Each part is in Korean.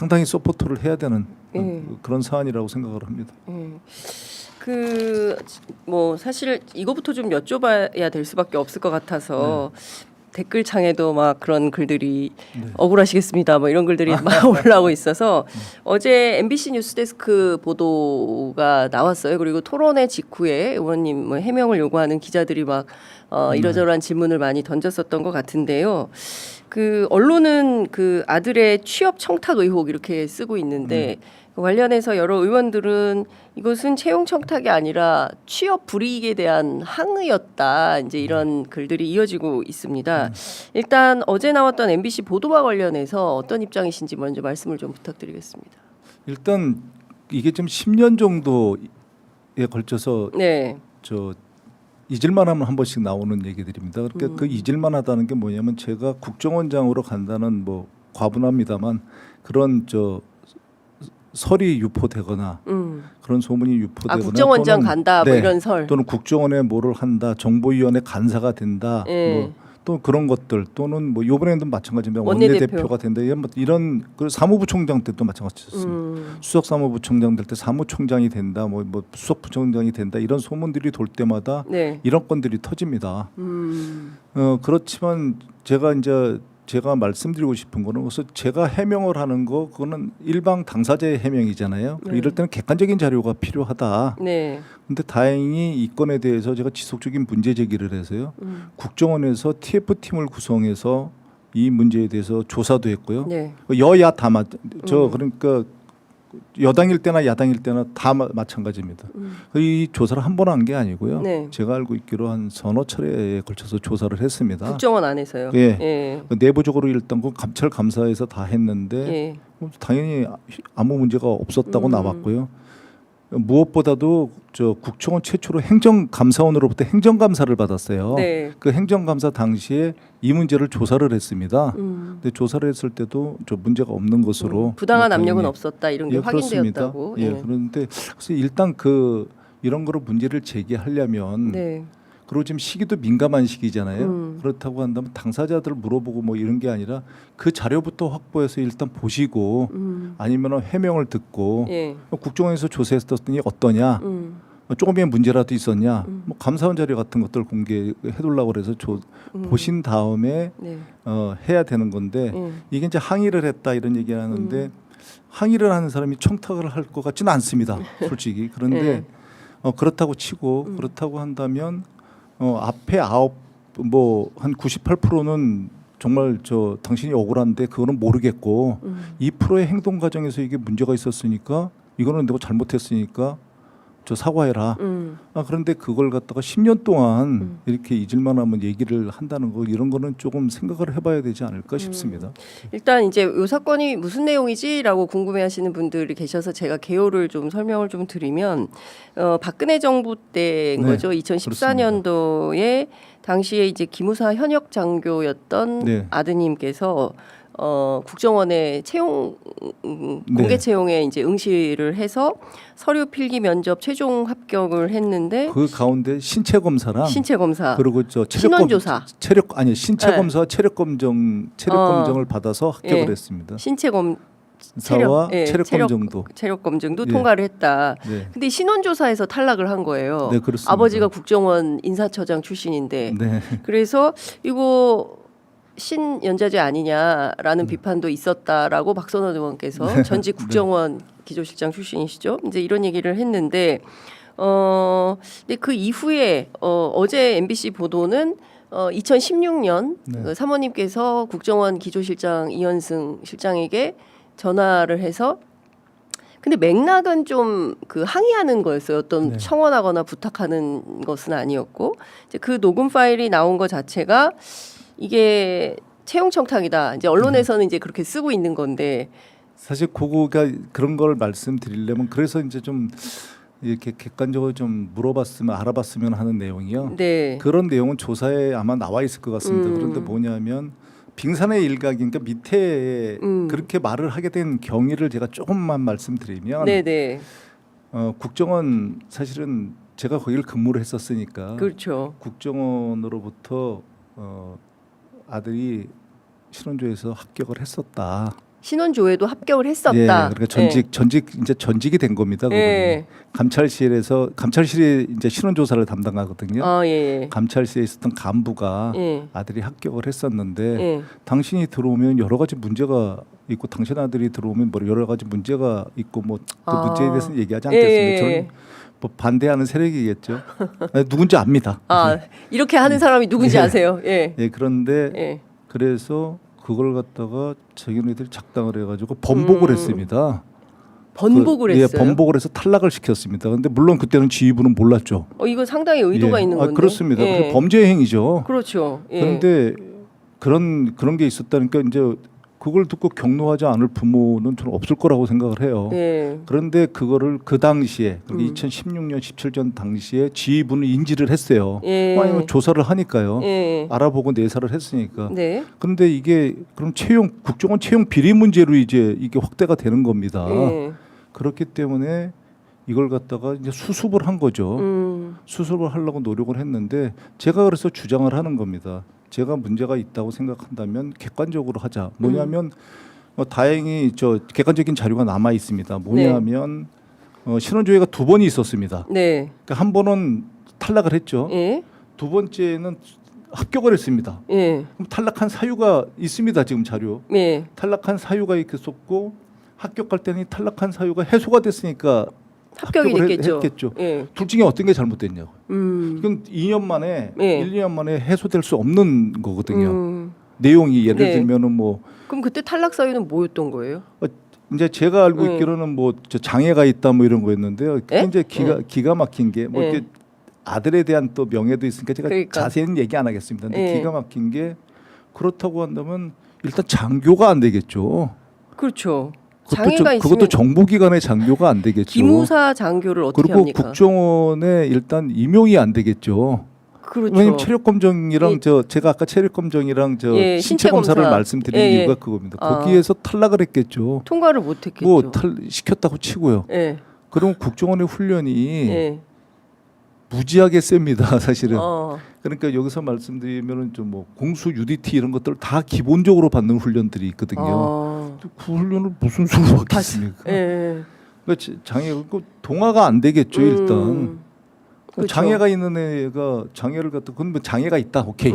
상당히 서포트를 해야 되는 그런 사안이라고 생각을 합니다. 그 뭐 사실 이거부터 좀 여쭤봐야 될 수밖에 없을 것 같아서 댓글창에도 막 그런 글들이 억울하시겠습니다. 뭐 이런 글들이 막 올라오고 있어서 어제 MBC 뉴스데스크 보도가 나왔어요. 그리고 토론회 직후에 의원님 뭐 해명을 요구하는 기자들이 막 이러저러한 질문을 많이 던졌었던 것 같은데요. 그 언론은 그 아들의 취업 청탁 의혹 이렇게 쓰고 있는데 그 관련해서 여러 의원들은 이것은 채용 청탁이 아니라 취업 불이익에 대한 항의였다. 이제 이런 글들이 이어지고 있습니다. 일단 어제 나왔던 MBC 보도와 관련해서 어떤 입장이신지 먼저 말씀을 좀 부탁드리겠습니다. 일단 이게 좀 10년 정도에 걸쳐서 저 잊을만하면 한 번씩 나오는 얘기들입니다. 그러니까 그 잊을만하다는 게 뭐냐면 제가 국정원장으로 간다는 뭐 과분합니다만 그런 저 설이 유포되거나 그런 소문이 유포되거나 국정원장 또는, 간다 뭐 이런 설 또는 국정원에 뭐를 한다 정보위원회 간사가 된다 뭐 또 그런 것들 또는 뭐 이번에도 마찬가지입니다. 원내대표가 된다 이런 그 사무부총장 때도 마찬가지였습니다. 수석 사무부총장 될 때 사무총장이 된다 뭐 수석부총장이 된다 이런 소문들이 돌 때마다 이런 건들이 터집니다. 그렇지만 제가 말씀드리고 싶은 거는 그래서 제가 해명을 하는 거 그거는 일방 당사자의 해명이잖아요. 이럴 때는 객관적인 자료가 필요하다. 근데 다행히 이 건에 대해서 제가 지속적인 문제 제기를 해서요. 국정원에서 TF팀을 구성해서 이 문제에 대해서 조사도 했고요. 여야 다 그러니까 여당일 때나 야당일 때나 다 마찬가지입니다. 이 조사를 한 번 한 게 아니고요. 제가 알고 있기로 한 서너 차례에 걸쳐서 조사를 했습니다. 국정원 안에서요. 내부적으로 일단 그 감찰 감사에서 다 했는데 당연히 아무 문제가 없었다고 나왔고요. 무엇보다도 저 국정원 최초로 행정감사원으로부터 행정감사를 받았어요. 그 행정감사 당시에 이 문제를 조사를 했습니다. 근데 조사를 했을 때도 저 문제가 없는 것으로 부당한 압력은 없었다 이런 게 확인되었다고. 그런데 그래서 일단 이런 거로 문제를 제기하려면 그리고 지금 시기도 민감한 시기잖아요. 그렇다고 한다면 당사자들 물어보고 뭐 이런 게 아니라 그 자료부터 확보해서 일단 보시고 아니면 해명을 듣고 국정원에서 조사했었더니 어떠냐 조금의 문제라도 있었냐 뭐 감사원 자료 같은 것들 공개해두려고 그래서 보신 다음에 해야 되는 건데 이게 이제 항의를 했다 이런 얘기를 하는데 항의를 하는 사람이 청탁을 할 것 같지는 않습니다. 솔직히. 그런데 그렇다고 치고 그렇다고 한다면 앞에 뭐 한 98%는 정말 당신이 억울한데 그거는 모르겠고 2%의 행동 과정에서 이게 문제가 있었으니까 이거는 내가 잘못했으니까 사과해라. 그런데 그걸 갖다가 10년 동안 이렇게 잊을만하면 얘기를 한다는 거 이런 거는 조금 생각을 해봐야 되지 않을까 싶습니다. 일단 이제 이 사건이 무슨 내용이지라고 궁금해하시는 분들이 계셔서 제가 개요를 좀 설명을 좀 드리면 박근혜 정부 때인 거죠. 2014년도에 당시에 이제 기무사 현역 장교였던 아드님께서 국정원의 채용 공개 채용에 이제 응시를 해서 서류 필기 면접 최종 합격을 했는데 그 가운데 신체 검사랑 신체 검사 그리고 신원조사 신체 검사 체력 검정을 받아서 합격을 했습니다. 신체 체력 검증도 통과를 했다. 근데 신원조사에서 탈락을 한 거예요. 아버지가 국정원 인사처장 출신인데 그래서 이거 신연자제 아니냐라는 비판도 있었다라고 박선원 의원께서 전직 국정원 기조실장 출신이시죠. 이제 이런 얘기를 했는데 근데 그 이후에 어제 MBC 보도는 2016년 사모님께서 국정원 기조실장 이현승 실장에게 전화를 해서 근데 맥락은 좀 그 항의하는 거였어요. 어떤 청원하거나 부탁하는 것은 아니었고 이제 그 녹음 파일이 나온 것 자체가 이게 채용 청탁이다. 이제 언론에서는 이제 그렇게 쓰고 있는 건데 사실 그거가 그런 걸 말씀드리려면 그래서 이제 좀 이렇게 객관적으로 좀 물어봤으면 알아봤으면 하는 내용이요. 그런 내용은 조사에 아마 나와 있을 것 같습니다. 그런데 뭐냐면 빙산의 일각이니까 밑에 그렇게 말을 하게 된 경위를 제가 조금만 말씀드리면 국정원 사실은 제가 거기를 근무를 했었으니까 국정원으로부터 아들이 신원조에서 합격을 했었다. 신원조회도 합격을 했었다. 예, 그러니까 전직이 된 겁니다. 그분이. 감찰실이 이제 신원 조사를 담당하거든요. 예. 감찰실에 있었던 간부가 아들이 합격을 했었는데 당신이 들어오면 여러 가지 문제가 있고 당신 아들이 들어오면 뭐 여러 가지 문제가 있고 뭐 그 문제에 대해서는 얘기하지 않겠습니다. 저는 뭐 반대하는 세력이겠죠. 누군지 압니다. 이렇게 하는 사람이 누군지 아세요? 예. 그런데 그래서 그걸 갖다가 자기네들이 작당을 해가지고 번복을 했습니다. 번복을 했어요. 번복을 해서 탈락을 시켰습니다. 그런데 물론 그때는 지휘부는 몰랐죠. 이거 상당히 의도가 있는 건데. 그렇습니다. 범죄 행위죠. 그렇죠. 그런데 그런 게 있었다니까 이제 그걸 듣고 경로하지 않을 부모는 저는 없을 거라고 생각을 해요. 그런데 그거를 그 당시에 2016년 17년 당시에 지휘부는 인지를 했어요. 아니, 조사를 하니까요. 알아보고 내사를 했으니까. 그런데 이게 그럼 국정원 채용 비리 문제로 이제 이게 확대가 되는 겁니다. 그렇기 때문에 이걸 갖다가 이제 수습을 한 거죠. 수습을 하려고 노력을 했는데 제가 그래서 주장을 하는 겁니다. 제가 문제가 있다고 생각한다면 객관적으로 하자. 뭐냐면 다행히 저 객관적인 자료가 남아 있습니다. 뭐냐면 신원조회가 2번이 있었습니다. 그러니까 한 번은 탈락을 했죠. 두 번째는 합격을 했습니다. 그럼 탈락한 사유가 있습니다. 지금 자료. 탈락한 사유가 있었고 합격할 때는 탈락한 사유가 해소가 됐으니까 합격이 됐겠죠. 둘 중에 어떤 게 잘못됐냐고. 이건 2년 만에 1, 2년 만에 해소될 수 없는 거거든요. 내용이 예를 들면은 뭐 그럼 그때 탈락 사유는 뭐였던 거예요? 이제 제가 알고 있기로는 뭐 장애가 있다 뭐 이런 거였는데요. 그게 이제 기가 막힌 게 뭐 이렇게 아들에 대한 또 명예도 있으니까 제가 자세히는 얘기 안 하겠습니다. 근데 기가 막힌 게 그렇다고 한다면 일단 장교가 안 되겠죠. 그렇죠. 장애가 있으면 그것도 정보기관의 장교가 안 되겠죠. 기무사 장교를 어떻게 그리고 합니까? 국정원에 일단 임용이 안 되겠죠. 그렇죠. 왜냐면 체력 검정이랑 제가 아까 체력 검정이랑 신체 검사를 말씀드린 이유가 그겁니다. 거기에서 탈락을 했겠죠. 통과를 못 했겠죠. 뭐 시켰다고 치고요. 그럼 국정원의 훈련이 무지하게 셉니다, 사실은. 그러니까 여기서 말씀드리면은 좀 뭐 공수 UDT 이런 것들 다 기본적으로 받는 훈련들이 있거든요. 그 훈련을 무슨 수로 받겠습니까? 그러니까 동화가 안 되겠죠, 일단. 그렇죠. 장애가 있는 애가 장애를 갖다 그건 뭐 장애가 있다, 오케이.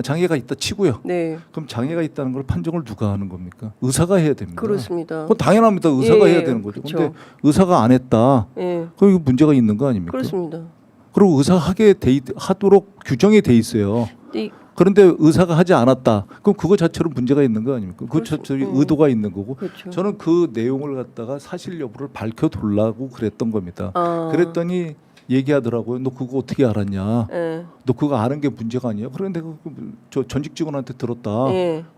장애가 있다 치고요. 그럼 장애가 있다는 걸 판정을 누가 하는 겁니까? 의사가 해야 됩니다. 그렇습니다. 그건 당연합니다. 의사가 해야 되는 거죠. 그런데 의사가 안 했다. 그럼 이거 문제가 있는 거 아닙니까? 그렇습니다. 그리고 의사가 하도록 규정이 돼 있어요. 그런데 의사가 하지 않았다. 그럼 그거 자체로 문제가 있는 거 아닙니까? 그 자체로 의도가 있는 거고. 저는 그 내용을 갖다가 사실 여부를 밝혀달라고 그랬던 겁니다. 그랬더니 얘기하더라고요. 너 그거 어떻게 알았냐? 너 그거 아는 게 문제가 아니야? 그런데 저 전직 직원한테 들었다.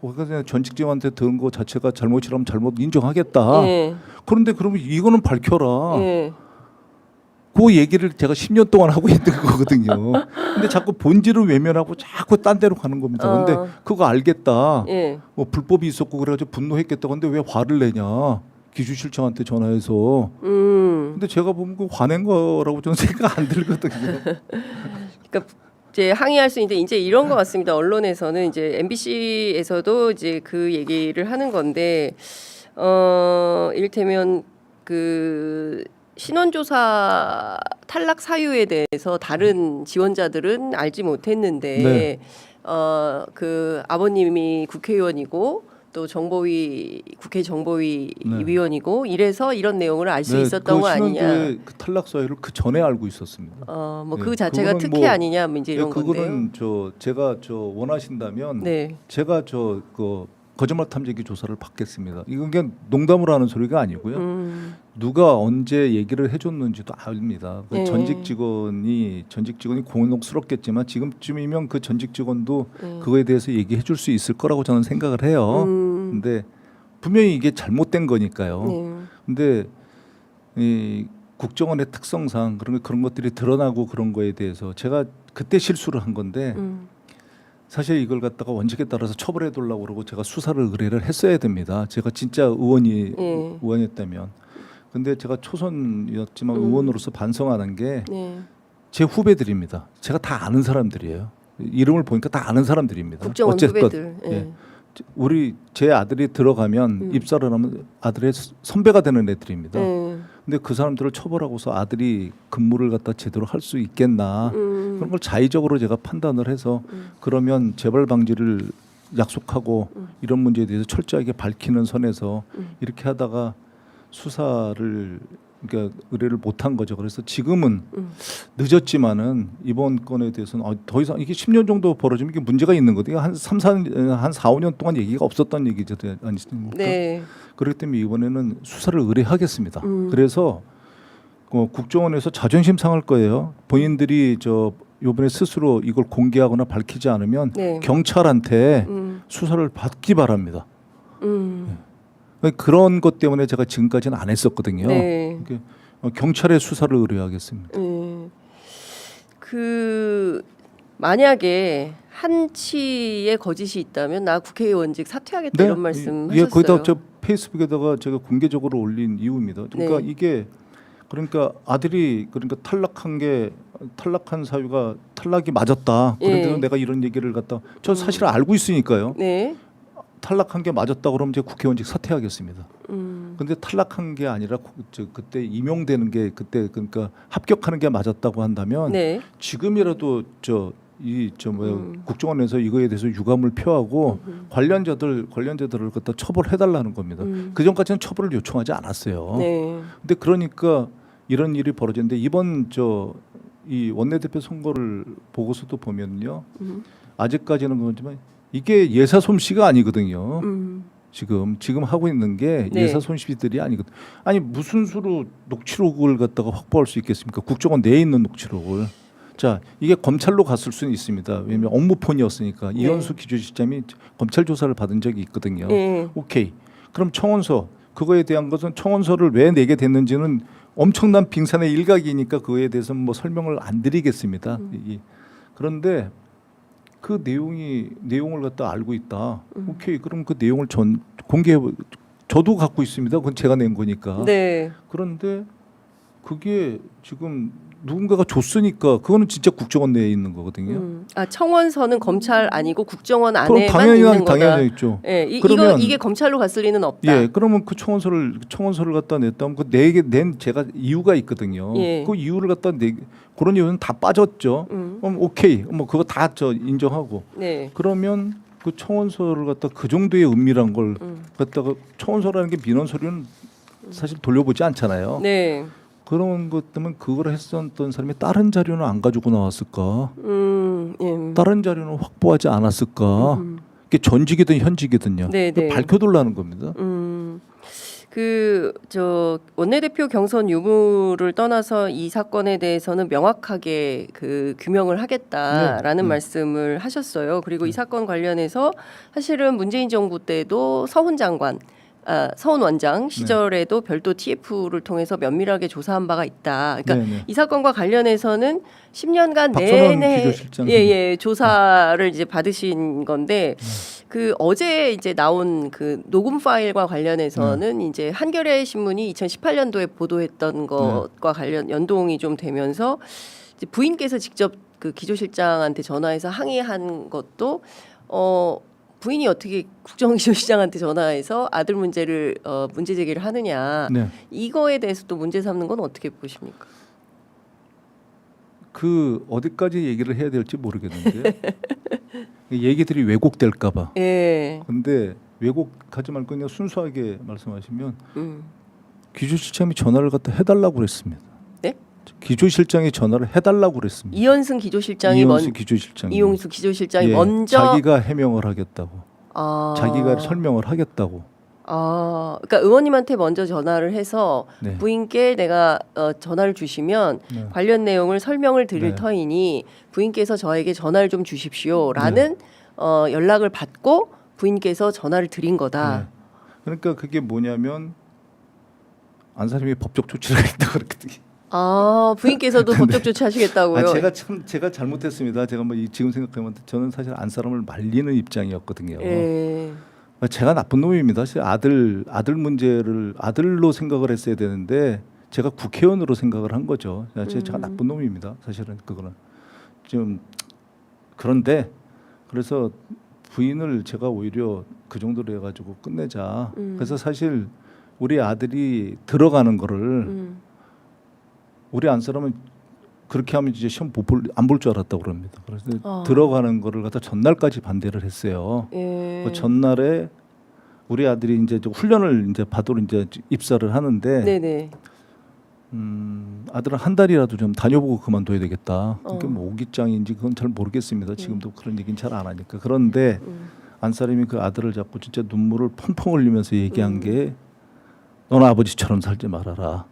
그래서 전직 직원한테 들은 거 자체가 잘못이라면 잘못 인정하겠다. 그런데 그러면 이거는 밝혀라. 그 얘기를 제가 10년 동안 하고 있는 거거든요. 근데 자꾸 본질을 외면하고 자꾸 딴 데로 가는 겁니다. 근데 그거 알겠다. 뭐 불법이 있었고 그래가지고 분노했겠다. 근데 왜 화를 내냐? 기주실장한테 전화해서. 근데 제가 보면 그 화낸 거라고 저는 생각 안 들거든요. 그러니까 이제 항의할 수 있는데 이제 이런 것 같습니다. 언론에서는 이제 MBC에서도 이제 그 얘기를 하는 건데 이를테면 그 신원조사 탈락 사유에 대해서 다른 지원자들은 알지 못했는데 그 아버님이 국회의원이고 또 정보위 국회 정보위 위원이고 이래서 이런 내용을 알 수 있었던 거 아니냐? 그 탈락 사유를 그 전에 알고 있었습니다. 뭐 그 자체가 특혜 아니냐? 뭐 이제 이런 건데요. 그거는 제가 원하신다면 제가 그 거짓말 탐지기 조사를 받겠습니다. 이건 그냥 농담으로 하는 소리가 아니고요. 누가 언제 얘기를 해줬는지도 압니다. 그 전직 직원이 곤혹스럽겠지만 지금쯤이면 그 전직 직원도 그거에 대해서 얘기해 줄 수 있을 거라고 저는 생각을 해요. 근데 분명히 이게 잘못된 거니까요. 근데 이 국정원의 특성상 그런 것들이 드러나고 그런 거에 대해서 제가 그때 실수를 한 건데 사실 이걸 갖다가 원칙에 따라서 처벌해 두려고 그러고 제가 수사를 의뢰를 했어야 됩니다. 제가 진짜 의원이었다면. 근데 제가 초선이었지만 의원으로서 반성하는 게 제 후배들입니다. 제가 다 아는 사람들이에요. 이름을 보니까 다 아는 사람들입니다. 국정원 어쨌건 후배들. 제 아들이 들어가면 입사를 하면 아들의 선배가 되는 애들입니다. 근데 그 사람들을 처벌하고서 아들이 근무를 갖다 제대로 할 수 있겠나 그런 걸 자의적으로 제가 판단을 해서 그러면 재발 방지를 약속하고 이런 문제에 대해서 철저하게 밝히는 선에서 이렇게 하다가 수사를 그러니까 의뢰를 못한 거죠. 그래서 지금은 늦었지만은 이번 건에 대해서는 더 이상 이게 10년 정도 벌어지면 이게 문제가 있는 거거든요. 한 4, 5년 동안 얘기가 없었던 얘기죠. 아니십니까? 네. 그렇기 때문에 이번에는 수사를 의뢰하겠습니다. 그래서 국정원에서 자존심 상할 거예요. 본인들이 요번에 스스로 이걸 공개하거나 밝히지 않으면 네. 경찰한테 수사를 받기 바랍니다. 그런 것 때문에 제가 지금까지는 안 했었거든요. 네. 경찰에 수사를 의뢰하겠습니다. 만약에 한치의 거짓이 있다면 나 국회의원직 사퇴하겠다 이런 말씀하셨어요. 예, 거기다 저 페이스북에다가 제가 공개적으로 올린 이유입니다. 그러니까 이게 아들이 탈락한 사유가 탈락이 맞았다. 그런데도 내가 이런 얘기를 갖다 저 사실 알고 있으니까요. 네. 탈락한 게 맞았다 그러면 제가 국회의원직 사퇴하겠습니다. 근데 탈락한 게 아니라 그때 임용되는 게 그때 그러니까 합격하는 게 맞았다고 한다면 지금이라도 국정원에서 이거에 대해서 유감을 표하고 관련자들을 갖다 처벌해달라는 겁니다. 그 전까지는 처벌을 요청하지 않았어요. 근데 그러니까 이런 일이 벌어졌는데 이번 이 원내대표 선거를 보고서도 보면요, 아직까지는 그렇지만 이게 예사 솜씨가 아니거든요. 지금 하고 있는 게 예사 솜씨들이 아니거든. 아니 무슨 수로 녹취록을 갖다가 확보할 수 있겠습니까? 국정원 내에 있는 녹취록을. 자, 이게 검찰로 갔을 수는 있습니다. 왜냐하면 업무폰이었으니까 이현수 기조실장이 검찰 조사를 받은 적이 있거든요. 오케이. 그럼 청원서 그거에 대한 것은 청원서를 왜 내게 됐는지는 엄청난 빙산의 일각이니까 그거에 대해서는 뭐 설명을 안 드리겠습니다. 그런데 그 내용을 갖다 알고 있다. 오케이. 그럼 그 내용을 공개해. 저도 갖고 있습니다. 그건 제가 낸 거니까. 그런데 그게 지금 누군가가 줬으니까 그거는 진짜 국정원 내에 있는 거거든요. 청원서는 검찰 아니고 국정원 안에만 있는 거다. 당연히 있죠. 그러면 이게 검찰로 갔을 리는 없다. 예, 그러면 그 청원서를 갖다 냈다면 그 낸 제가 이유가 있거든요. 그 이유를 갖다 그런 이유는 다 빠졌죠. 그럼 오케이, 뭐 그거 다 인정하고. 그러면 그 청원서를 갖다 그 정도의 은밀한 걸 갖다가 청원서라는 게 민원 서류는 사실 돌려보지 않잖아요. 그런 것 때문에 그걸 했었던 사람이 다른 자료는 안 가지고 나왔을까? 다른 자료는 확보하지 않았을까? 이게 전직이든 현직이든요. 밝혀둘라는 겁니다. 원내대표 경선 유무를 떠나서 이 사건에 대해서는 명확하게 규명을 하겠다라는 말씀을 하셨어요. 그리고 이 사건 관련해서 사실은 문재인 정부 때도 서훈 원장 시절에도 별도 TF를 통해서 면밀하게 조사한 바가 있다. 그러니까 이 사건과 관련해서는 10년간 내내 조사를 이제 받으신 건데 어제 이제 나온 녹음 파일과 관련해서는 이제 한겨레 신문이 2018년도에 보도했던 것과 관련 연동이 좀 되면서 이제 부인께서 직접 기조실장한테 전화해서 항의한 것도 부인이 어떻게 국정기조실장한테 전화해서 아들 문제 제기를 하느냐 이거에 대해서 또 문제 삼는 건 어떻게 보십니까? 어디까지 얘기를 해야 될지 모르겠는데 얘기들이 왜곡될까봐. 근데 왜곡하지 말고 그냥 순수하게 말씀하시면 기조실장이 전화를 갖다 해달라고 그랬습니다. 기조실장이 전화를 해달라고 그랬습니다. 이현승 기조실장이 이용수 기조실장이 먼저 자기가 해명을 하겠다고. 자기가 설명을 하겠다고. 그러니까 의원님한테 먼저 전화를 해서 부인께 내가 전화를 주시면 관련 내용을 설명을 드릴 터이니 부인께서 저에게 전화를 좀 주십시오라는 연락을 받고 부인께서 전화를 드린 거다. 그러니까 그게 뭐냐면 안사님이 법적 조치를 하겠다 그랬거든요. 부인께서도 법적 조치하시겠다고요? 제가 잘못했습니다. 제가 지금 생각하면 저는 사실 안 사람을 말리는 입장이었거든요. 제가 나쁜 놈입니다. 사실 아들 문제를 아들로 생각을 했어야 되는데 제가 국회의원으로 생각을 한 거죠. 제가 나쁜 놈입니다. 사실은 그거는 좀 그런데 그래서 부인을 제가 오히려 그 정도로 해가지고 끝내자. 그래서 사실 우리 아들이 들어가는 거를 우리 안 사람은 그렇게 하면 이제 시험 안 볼 줄 알았다고 그럽니다. 그래서 들어가는 거를 갖다 전날까지 반대를 했어요. 예. 그 전날에 우리 아들이 이제 훈련을 이제 받으러 이제 입사를 하는데 네네. 아들은 한 달이라도 좀 다녀보고 그만둬야 되겠다. 그게 뭐 오기장인지 그건 잘 모르겠습니다. 지금도 그런 얘기는 잘 안 하니까. 그런데 안사람이 그 아들을 잡고 진짜 눈물을 펑펑 흘리면서 얘기한 게 너는 아버지처럼 살지 말아라.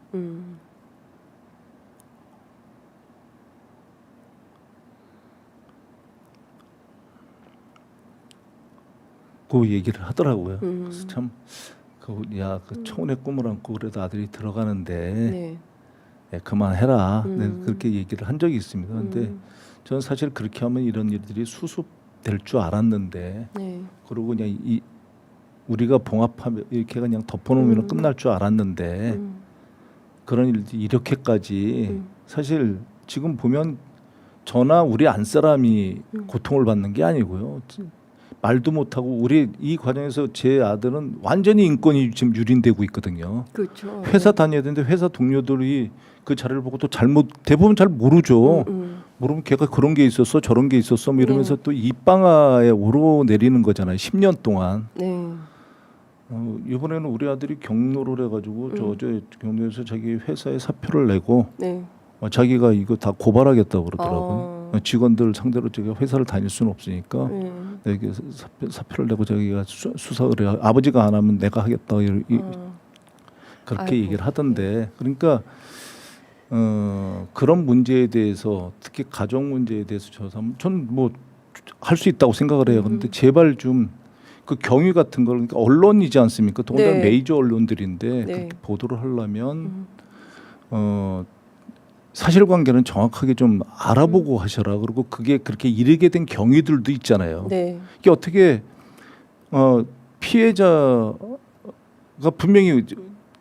그 얘기를 하더라고요. 그래서 참, 그 청혼의 꿈을 안고 그래도 아들이 들어가는데 네. 네, 그만해라. 내가 그렇게 얘기를 한 적이 있습니다. 그런데 저는 사실 그렇게 하면 이런 일들이 수습될 줄 알았는데, 네. 그리고 그냥 우리가 봉합하면 이렇게 그냥 덮어놓으면 끝날 줄 알았는데 그런 일들이 이렇게까지 사실 지금 보면 저나 우리 안 사람이 고통을 받는 게 아니고요. 말도 못하고 우리 이 과정에서 제 아들은 완전히 인권이 지금 유린되고 있거든요. 그렇죠. 회사 다녀야 되는데 회사 동료들이 그 자료를 보고 또 대부분 잘 모르죠. 모르면 걔가 그런 게 있었어 저런 게 있었어 뭐 이러면서 또 입방아에 오르내리는 거잖아요. 10년 동안. 네. 이번에는 우리 아들이 경로를 해가지고 저 경로에서 자기 회사에 사표를 내고 네. 자기가 이거 다 고발하겠다고 그러더라고요. 직원들 상대로 제가 회사를 다닐 수는 없으니까 내게 사표를 내고 자기가 수사를 해. 아버지가 안 하면 내가 하겠다 그렇게 아이고. 얘기를 하던데 그러니까 그런 문제에 대해서 특히 가정 문제에 대해서 저는 뭐 할 수 있다고 생각을 해요. 그런데 제발 좀 그 경위 같은 걸 그러니까 언론이지 않습니까? 더군다나 네. 메이저 언론들인데 네. 그렇게 보도를 하려면 사실관계는 정확하게 좀 알아보고 하셔라. 그리고 그게 그렇게 이르게 된 경위들도 있잖아요. 네. 이게 어떻게 피해자가 분명히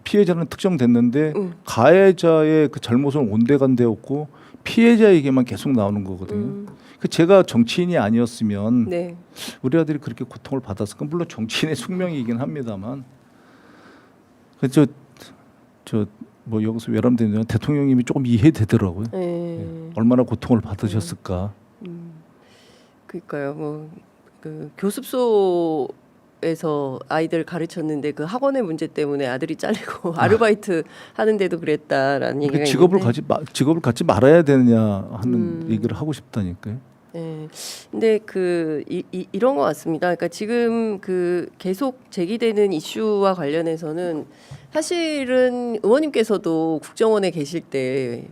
피해자는 특정됐는데 가해자의 그 잘못은 온데간데 없고 피해자에게만 계속 나오는 거거든요. 그 제가 정치인이 아니었으면 네. 우리 아들이 그렇게 고통을 받았을까? 물론 정치인의 숙명이긴 합니다만, 그저 뭐 여기서 외람되는 대통령님이 조금 이해되더라고요. 네. 얼마나 고통을 받으셨을까. 그러니까요. 뭐 그 교습소에서 아이들 가르쳤는데 그 학원의 문제 때문에 아들이 잘리고 아르바이트 하는데도 그랬다라는 얘기가 직업을 있는데 직업을 갖지 말아야 되느냐 하는 얘기를 하고 싶다니까요. 네. 근데 이런 것 같습니다. 그러니까 지금 그 계속 제기되는 이슈와 관련해서는 사실은 의원님께서도 국정원에 계실 때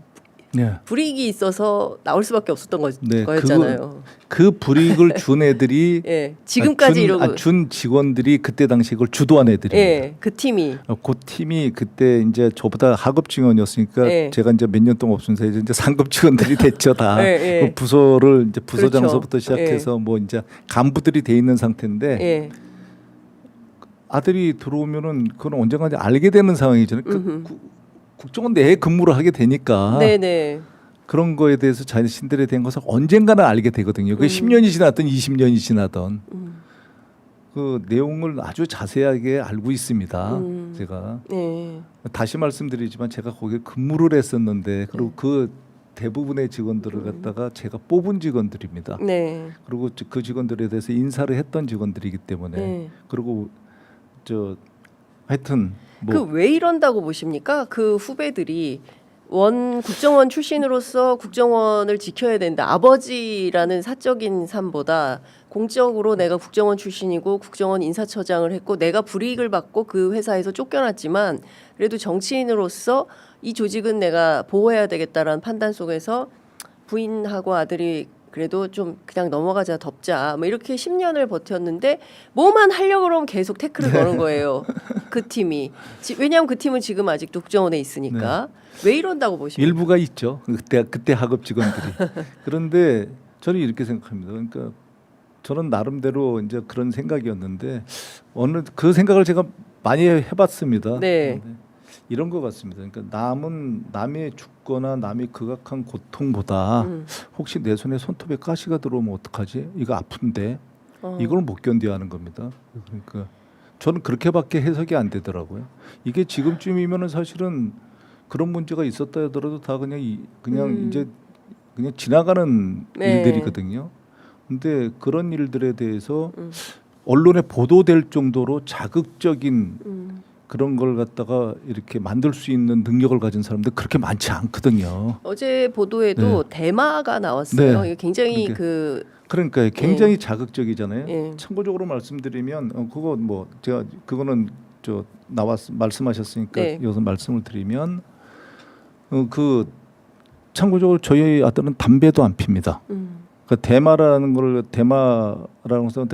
불이익이 있어서 나올 수밖에 없었던 거였잖아요. 그 불이익을 준 애들이 예, 지금까지 이러고 준 직원들이 그때 당시 그걸 주도한 애들입니다. 예, 그 팀이 그때 이제 저보다 하급 직원이었으니까 제가 이제 몇 년 동안 없으면서 이제 상급 직원들이 됐죠 다. 그 부서를 이제 부서장서부터 시작해서 뭐 이제 간부들이 돼 있는 상태인데 아들이 들어오면은 그건 언젠가 알게 되는 상황이잖아요. 국정원 내에 근무를 하게 되니까 그런 거에 대해서 자신들에 대한 것을 언젠가는 알게 되거든요. 그게 10년이 지났던 20년이 지나던 그 내용을 아주 자세하게 알고 있습니다. 제가 다시 말씀드리지만 제가 거기에 근무를 했었는데 그리고 그 대부분의 직원들을 갖다가 제가 뽑은 직원들입니다. 그리고 그 직원들에 대해서 인사를 했던 직원들이기 때문에 그리고 하여튼 그 왜 이런다고 보십니까? 그 후배들이 국정원 출신으로서 국정원을 지켜야 된다. 아버지라는 사적인 삶보다 공적으로 내가 국정원 출신이고 국정원 인사처장을 했고 내가 불이익을 받고 그 회사에서 쫓겨났지만 그래도 정치인으로서 이 조직은 내가 보호해야 되겠다라는 판단 속에서 부인하고 아들이 그래도 좀 그냥 넘어가자 덮자 뭐 이렇게 10년을 버텼는데 뭐만 하려고 그러면 계속 태클을 거는 거예요. 그 팀이. 왜냐하면 그 팀은 지금 아직도 국정원에 있으니까. 왜 이런다고 보십니까? 일부가 있죠. 그때 하급 직원들이. 그런데 저는 이렇게 생각합니다. 그러니까 저는 나름대로 이제 그런 생각이었는데 그 생각을 제가 많이 해봤습니다. 이런 것 같습니다. 그러니까 남의 죽거나 남의 극악한 고통보다 혹시 내 손에 손톱에 가시가 들어오면 어떡하지? 이거 아픈데 이걸 못 견뎌하는 겁니다. 그러니까 저는 그렇게밖에 해석이 안 되더라고요. 이게 지금쯤이면은 사실은 그런 문제가 있었다 하더라도 다 그냥 이제 그냥 지나가는 네. 일들이거든요. 근데 그런 일들에 대해서 언론에 보도될 정도로 자극적인 그런 걸 갖다가 이렇게 만들 수 있는 능력을 가진 사람들 그렇게 많지 않거든요. 어제 보도에도 대마가 나왔어요. 네. 이게 굉장히 그러니까 굉장히 자극적이잖아요. 참고적으로 말씀드리면 그거 뭐 제가 그거는 말씀하셨으니까 여기서 말씀을 드리면 그 참고적으로 저희 아들은 담배도 안 핍니다. 그 대마라는 것을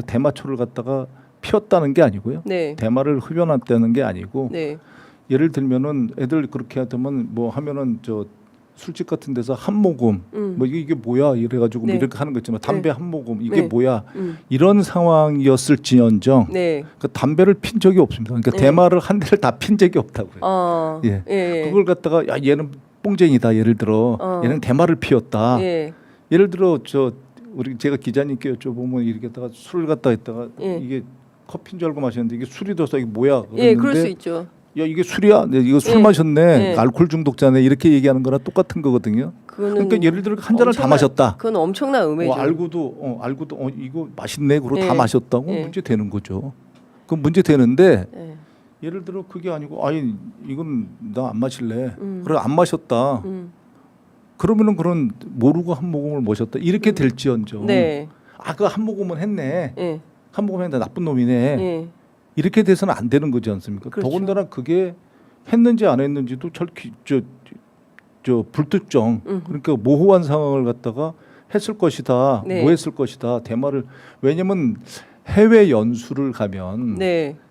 대마초를 갖다가 피웠다는 게 아니고요. 대마를 흡연했다는 게 아니고 예를 들면은 애들 그렇게 하면 뭐 하면은 술집 같은 데서 한 모금 뭐 이게 뭐야 이래가지고 뭐 이렇게 하는 거 있지만 담배 한 모금 이게 뭐야 이런 상황이었을지언정 그 담배를 핀 적이 없습니다. 그러니까 대마를 한 대를 다 핀 적이 없다고요. 그걸 갖다가 야 얘는 뽕쟁이다 예를 들어 얘는 대마를 피웠다. 예를 들어 제가 기자님께 여쭤보면 이렇게다가 술을 갖다 했다가 이게 커피인 줄 알고 마셨는데 이게 술이 돼서 이게 뭐야? 그럴 수 있죠. 야 이게 술이야? 네, 이거 술 마셨네. 알코올 중독자네. 이렇게 얘기하는 거랑 똑같은 거거든요. 그러니까 예를 들어 한 잔을 다 마셨다. 그건 엄청난 의미죠. 알고도 이거 맛있네. 그러고 다 마셨다고 문제 되는 거죠. 그 문제 되는데 예를 들어 그게 아니고 아니 이건 나 안 마실래. 그래 안 마셨다. 그러면은 그런 모르고 한 모금을 마셨다. 이렇게 될지언정. 그 한 모금은 했네. 한 모금 했는데 나쁜 놈이네. 이렇게 돼서는 안 되는 거지 않습니까? 그렇죠. 더군다나 그게 했는지 안 했는지도 불특정 그러니까 모호한 상황을 갖다가 했을 것이다. 뭐 했을 것이다. 대마를 왜냐면 해외 연수를 가면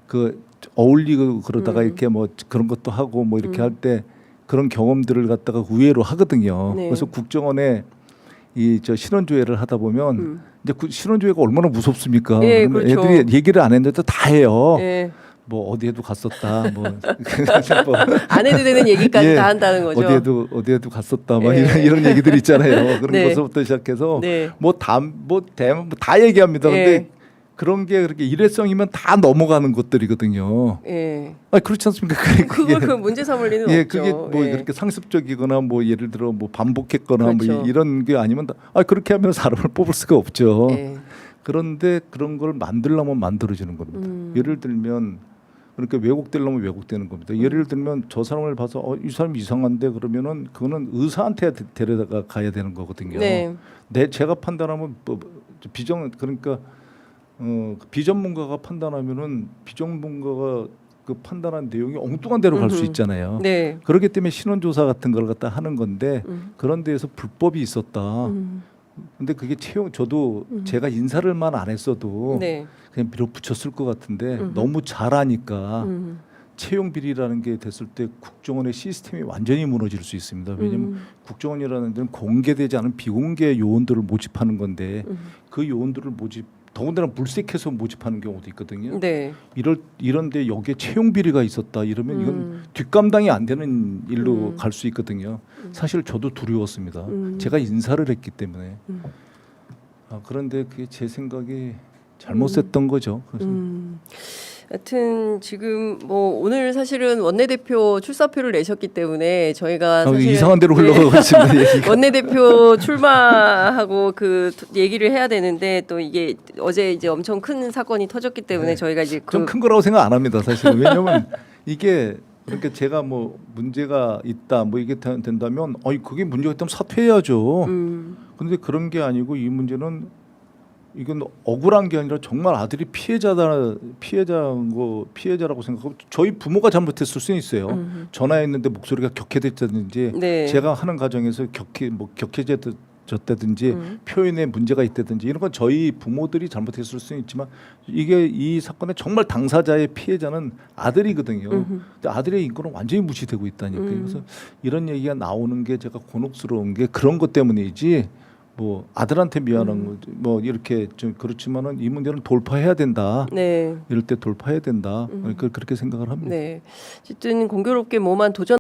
그 어울리고 그러다가 이렇게 뭐 그런 것도 하고 뭐 이렇게 할 때 그런 경험들을 갖다가 의외로 하거든요. 그래서 국정원에 신원조회를 하다 보면 이제 신원조회가 얼마나 무섭습니까? 그렇죠. 애들이 얘기를 안 했는데 다 해요. 뭐 어디에도 갔었다. 뭐 안 해도 되는 얘기까지 다 한다는 거죠. 어디에도 갔었다. 막 이런 얘기들 있잖아요. 그런 것부터 시작해서 뭐 다 얘기합니다. 근데 그런 게 그렇게 일회성이면 다 넘어가는 것들이거든요. 그렇지 않습니까? 그걸 그 문제 삼을 리는 없죠. 그게 뭐 그렇게 상습적이거나 뭐 예를 들어 뭐 반복했거나 뭐 이런 게 아니면 그렇게 하면 사람을 뽑을 수가 없죠. 그런데 그런 걸 만들려면 만들어지는 겁니다. 예를 들면 그러니까 왜곡되려면 왜곡되는 겁니다. 예를 들면 저 사람을 봐서 이 사람 이상한데 그러면은 그거는 의사한테 데려다가 가야 되는 거거든요. 제가 판단하면 그러니까 비전문가가 판단하면은 비전문가가 그 판단한 내용이 엉뚱한 데로 갈 수 있잖아요. 그렇기 때문에 신원조사 같은 걸 갖다 하는 건데 그런 데에서 불법이 있었다. 근데 그게 저도 제가 인사를만 안 했어도 그냥 밀어붙였을 것 같은데 너무 잘하니까 채용 비리라는 게 됐을 때 국정원의 시스템이 완전히 무너질 수 있습니다. 왜냐하면 국정원이라는 데는 공개되지 않은 비공개 요원들을 모집하는 건데 그 요원들을 더군다나 물색해서 모집하는 경우도 있거든요. 이런데 여기에 채용 비리가 있었다 이러면 이건 뒷감당이 안 되는 일로 갈 수 있거든요. 사실 저도 두려웠습니다. 제가 인사를 했기 때문에. 그런데 그게 제 생각이 잘못했던 거죠. 그래서. 하여튼 지금 뭐 오늘 사실은 원내대표 출사표를 내셨기 때문에 저희가 사실 이상한 데로 흘러가고 있습니다. 원내대표 출마하고 그 얘기를 해야 되는데 또 이게 어제 이제 엄청 큰 사건이 터졌기 때문에 저희가 이제 좀 큰 거라고 생각 안 합니다. 사실 왜냐하면 이게 그러니까 제가 뭐 문제가 있다 뭐 이게 된다면 그게 문제가 있다면 사퇴해야죠. 그런데 그런 게 아니고 이 문제는 이건 억울한 게 아니라 정말 아들이 피해자라고 생각하고 저희 부모가 잘못했을 수는 있어요. 전화했는데 목소리가 격해졌다든지 제가 하는 과정에서 격해졌다든지 표현에 문제가 있다든지 이런 건 저희 부모들이 잘못했을 수는 있지만 이 사건의 정말 당사자의 피해자는 아들이거든요. 근데 아들의 인권은 완전히 무시되고 있다니까. 그래서 이런 얘기가 나오는 게 제가 곤혹스러운 게 그런 것 때문이지. 뭐 아들한테 미안한 거 뭐 이렇게 좀 그렇지만은 이 문제는 돌파해야 된다. 이럴 때 돌파해야 된다. 그렇게 생각을 합니다. 어쨌든 공교롭게 뭐만 도전